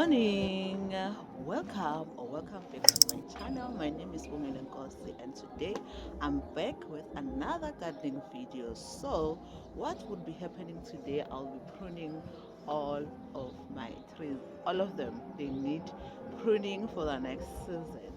morning, welcome back to my channel. My name is Bongile, and today I'm back with another gardening video. So what would be happening today? I'll be pruning all of my trees. All of them, they need pruning for the next season.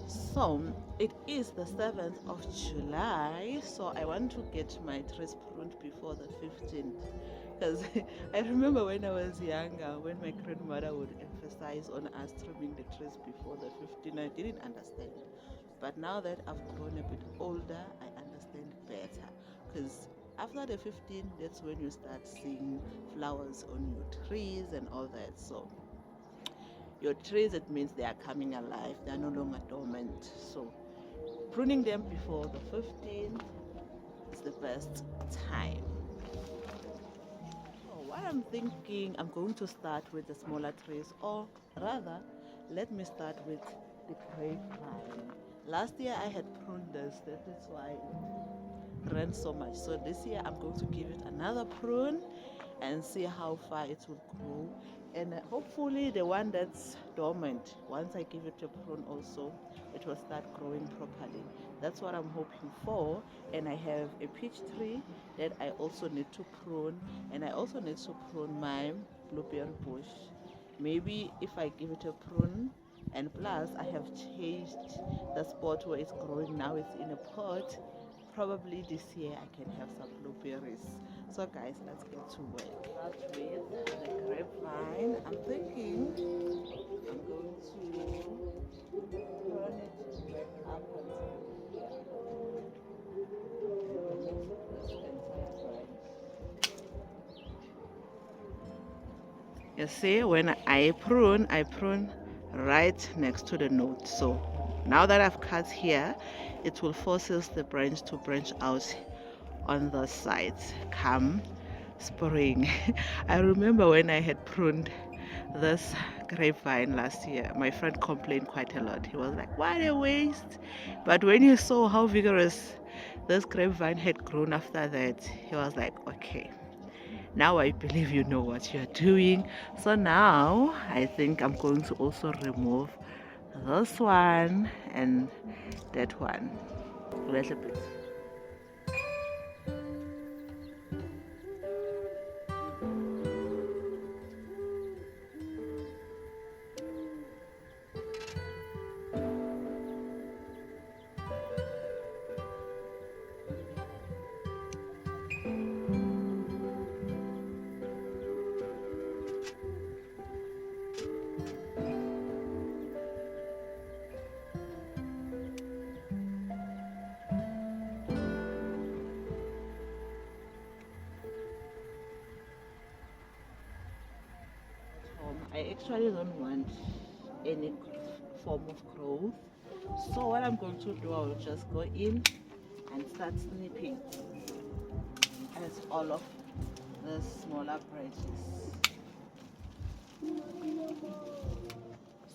So it is the 7th of July, so I want to get my trees pruned before the 15th, because I remember when I was younger, when my grandmother would emphasize on us trimming the trees before the 15th, I didn't understand. But now that I've grown a bit older, I understand better, because after the 15th, that's when you start seeing flowers on your trees and all that. So your trees, it means they are coming alive, they are no longer dormant. So pruning them before the 15th is the best time. So what I'm thinking, I'm going to start with the smaller trees, or rather let me start with the grape vine. Last year I had pruned this, that is why it ran so much. So this year I'm going to give it another prune and see how far it will grow, and hopefully the one that's dormant, once I give it a prune also, it will start growing properly. That's what I'm hoping for. And I have a peach tree that I also need to prune, and I also need to prune my blueberry bush. Maybe if I give it a prune, and plus I have changed the spot where it's growing now, it's in a pot. Probably this year I can have some blueberries. So guys, let's get to work. Start with the grapevine. I'm thinking I'm going to turn it back up until here. This entire branch. You see, when I prune right next to the node. So now that I've cut here, it will forces the branch to branch out on the sides come spring. I remember when I had pruned this grapevine last year, my friend complained quite a lot. He was like, what a waste. But when he saw how vigorous this grapevine had grown after that, he was like, okay, now I believe you know what you're doing. So now I think I'm going to also remove this one and that one a little bit. I actually don't want any form of growth. So what I'm going to do, I will just go in and start snipping as all of the smaller branches.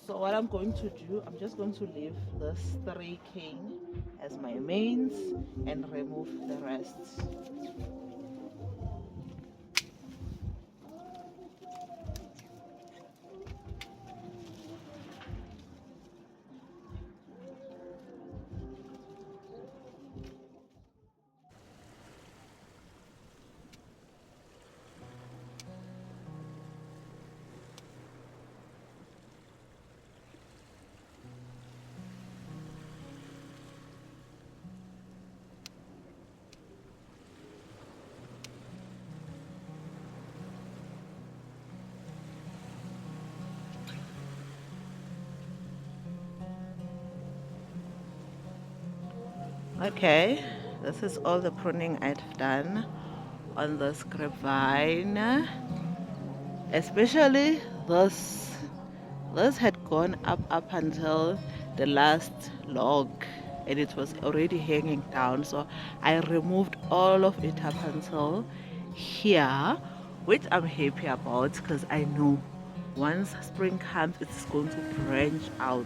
So what I'm going to do, I'm just going to leave the stray cane as my mains and remove the rest. Okay, this is all the pruning I've done on this grapevine. Especially this had gone up until the last log, and it was already hanging down. So I removed all of it up until here, which I'm happy about, because I know once spring comes, it's going to branch out.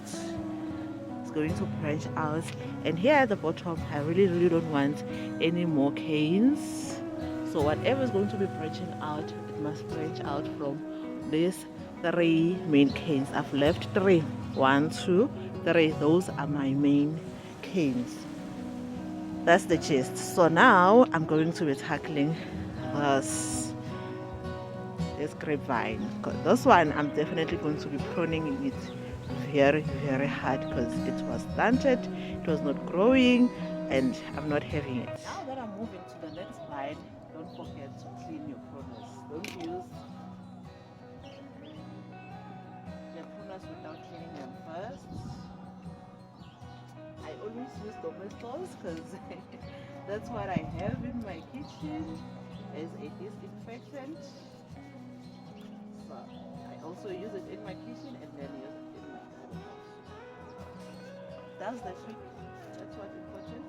Going to branch out, and here at the bottom I really don't want any more canes. So whatever is going to be branching out, it must branch out from this 3 main canes. I've left 3. 1, 2, 3. Those are my main canes. That's the gist. So now I'm going to be tackling this grapevine. This one I'm definitely going to be pruning it very hard because it was stunted, it was not growing, and I'm not having it. Now that I'm moving to the next vine, don't forget to clean your pruners. Don't use the pruners without cleaning them first. I always use domestos because that's what I have in my kitchen as a disinfectant. So I also use it in my kitchen and then use it in my garden house. That's the trick. That's what's important.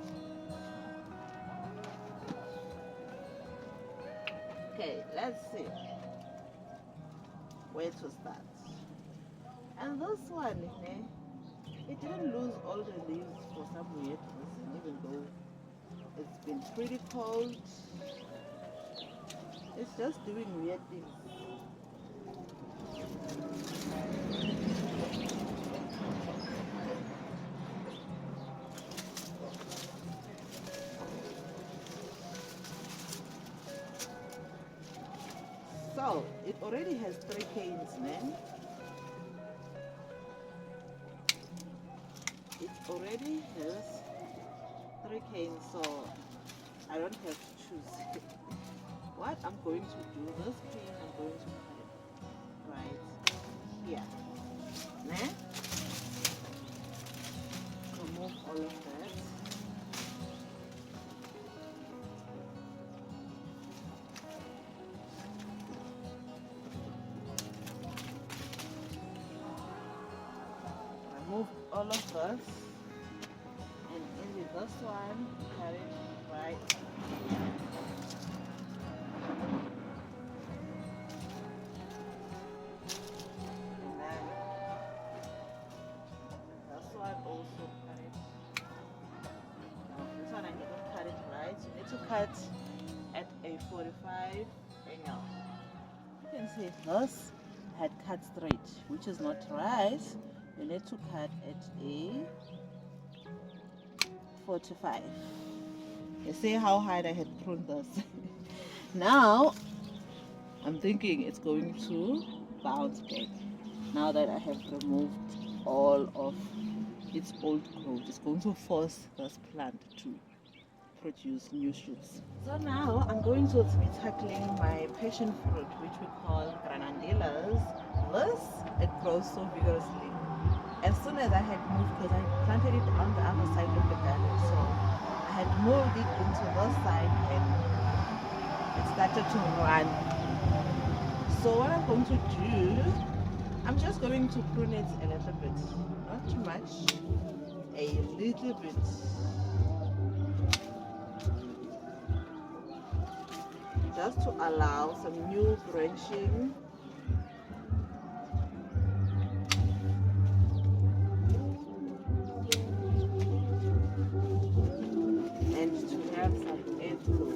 Okay, let's see where to start. And this one, it didn't lose all the leaves for some weird reason, even though it's been pretty cold. It's just doing weird things. So it already has 3 canes, man. It already has 3 canes, so I don't have to choose. What I'm going to do, this cane I'm going to cut it right here. Nah? Remove all of that. Remove all of this, and in this one, cut it right here. And then this one also cut it. Now this one I didn't cut it right. You need to cut at a 45 angle. You can see this had cut straight, which is not right. You need to cut at a 45. You see how hard I had pruned this. Now I'm thinking it's going to bounce back. Now that I have removed all of its old growth, it's going to force this plant to produce new shoots. So now I'm going to be tackling my passion fruit, which we call granadillas. This, it grows so vigorously. As soon as I had moved, because I planted it on the other side of the garden, so I had moved it into this side and it started to run. So what I'm going to do, I'm just going to prune it a little bit, not too much, a little bit. Just to allow some new branching. And to have some airflow.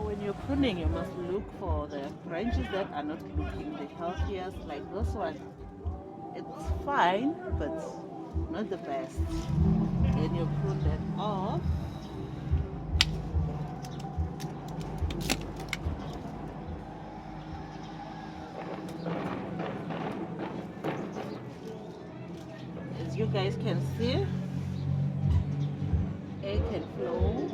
When you're pruning, you must look for the branches that are not looking the healthiest, like this one. It's fine, but not the best. Then you prune that off. As you guys can see, air can flow.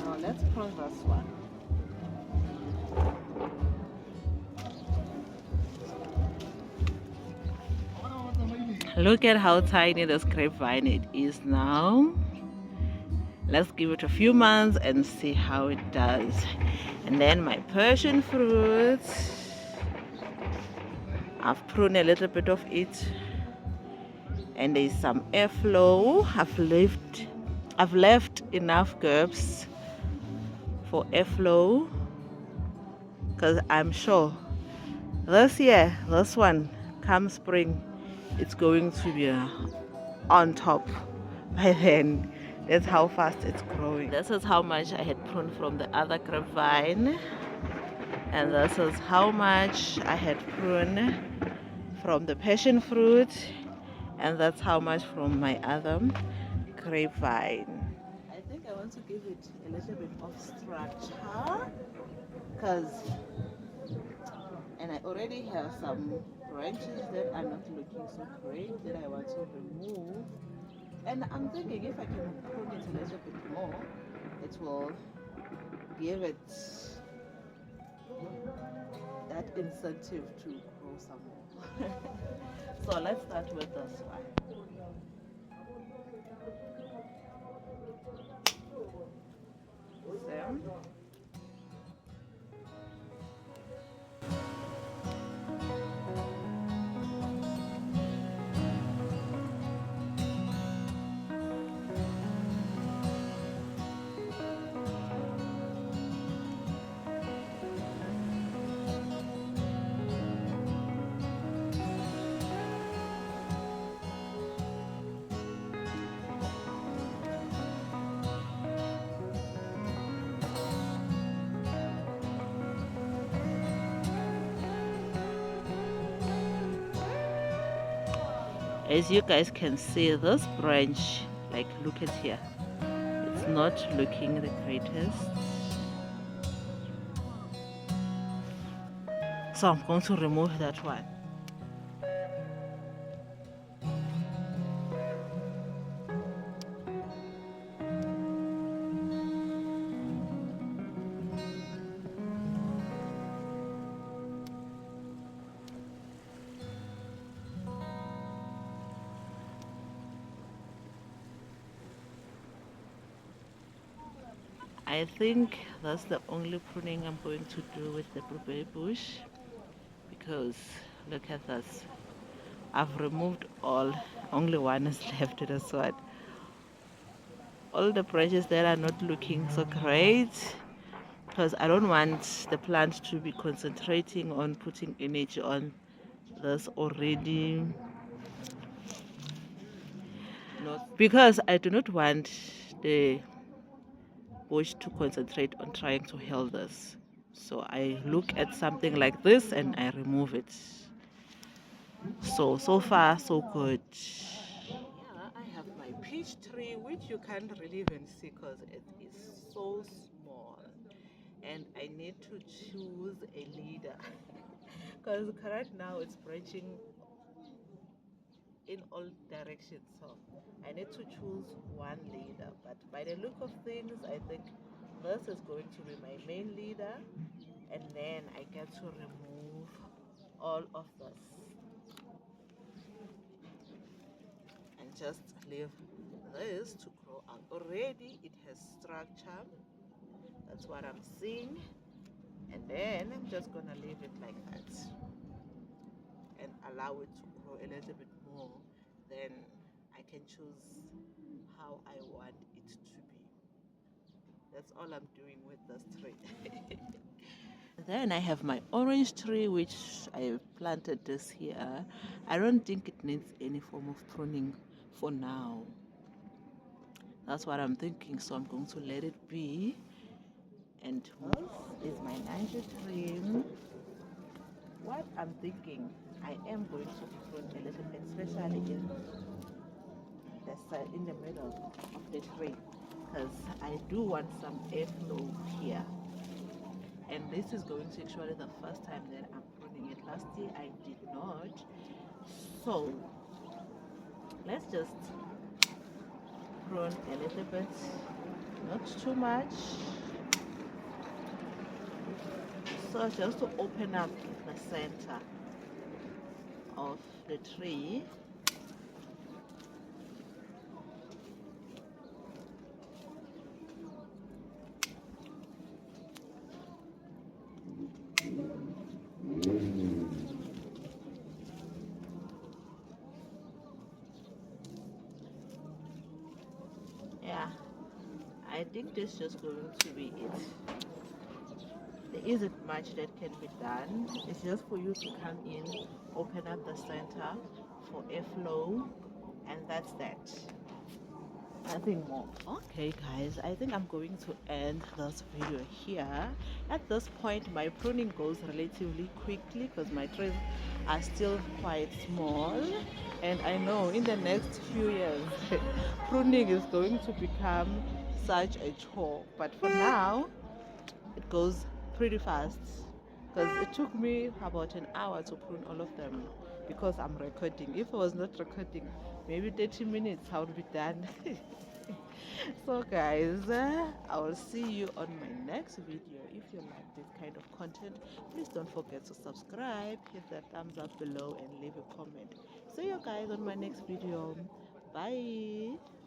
Now let's prune this one. Look at how tiny this grapevine it is now. Let's give it a few months and see how it does. And then my passion fruit, I've pruned a little bit of it, and there's some airflow. I've left enough gaps for airflow, because I'm sure this year, this one, come spring, it's going to be on top by then. That's how fast it's growing. This is how much I had pruned from the other grapevine, and this is how much I had pruned from the passion fruit, and that's how much from my other grapevine. I think I want to give it a little bit of structure, and I already have some branches that are not looking so great that I want to remove. And I'm thinking if I can prune it a little bit more, it will give it that incentive to grow some more. So let's start with this one. Same. As you guys can see, this branch, like look at here, it's not looking the greatest. So I'm going to remove that one. I think that's the only pruning I'm going to do with the blueberry bush, because look at this. I've removed all, only one is left, this one. All the branches that are not looking so great, because I don't want the plant to be concentrating on putting energy on this already. Because I do not want the bush to concentrate on trying to heal this. So I look at something like this and I remove it. So far so good. Yeah, I have my peach tree, which you can't really even see because it is so small. And I need to choose a leader because right now it's branching in all directions, so I need to choose one leader. But by the look of things, I think this is going to be my main leader, and then I get to remove all of this and just leave this to grow out. Already it has structure, that's what I'm seeing, and then I'm just gonna leave it like that and allow it to grow a little bit more. Then I can choose how I want it to be. That's all I'm doing with this tree. Then I have my orange tree, which I planted this year. I don't think it needs any form of pruning for now. That's what I'm thinking, so I'm going to let it be. And this is my Niger tree. What I'm thinking, I am going to prune a little bit, especially in the middle of the tree, because I do want some airflow here. And this is going to actually the first time that I'm pruning it. Last year I did not. So let's just prune a little bit, not too much. So just to open up the center of the tree. I think this is just going to be it. There isn't much that can be done. It's just for you to come in, open up the center for airflow, and that's that. Nothing more. Okay guys, I think I'm going to end this video here. At this point my pruning goes relatively quickly because my trees are still quite small, and I know in the next few years pruning is going to become such a chore, but for now it goes pretty fast because it took me about an hour to prune all of them because I'm recording. If I was not recording, maybe 30 minutes I would be done. So guys, I will see you on my next video. If you like this kind of content, please don't forget to subscribe, hit that thumbs up below and leave a comment. See you guys on my next video. Bye.